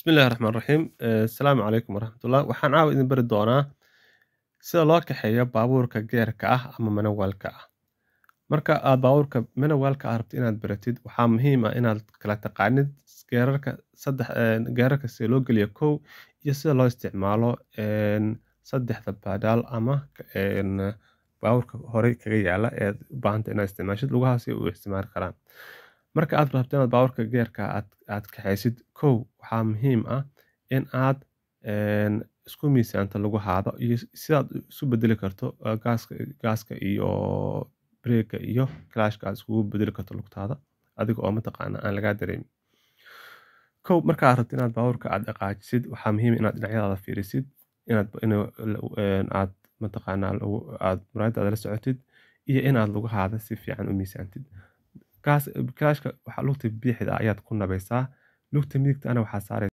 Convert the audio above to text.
Bismillahi Raxmaani Raxiim. Asalaamu calaykum waraxmatullah. Waxaan caawa idin bari doonaa sida loo kaxeeyo baabuurka geerka ah ama manawalka ah. Marka aad baabuurka manawalka ah rabto inaad baratid, waxaa muhiim ah inaad kala taqaanid geerarka sida loo geliyo kow iyo sida loo isticmaalo saddexda badaal ama baabuurka horey kaga yaala ee u baahanta inaad isticmaashid lugaha si u isticmaali karaan. Marka aad rabto inaad baabuurka geerka aad kaxaysid kow waxaa muhiim ah in aad isku miisaanto lugahaada iyo sidaad isu bedeli karto gaaska iyo breeka iyo clutchka aad iskugu bedeli karto lugtaada adiga oo mataqaana aan lagaa dareemin. Kow marka aad rabto inaad baabuurka aad dhaqaajisid waxaa muhiim inaad dhinacyadaada fiirisid aad mataqaana aad muraayadaada la socotid iyo inaad lugahaada si fiican u miisaantid. Clutchka waxaa lugta bidixda ayaad ku nabaysaa, lugta midigtana waxaa saaraysaa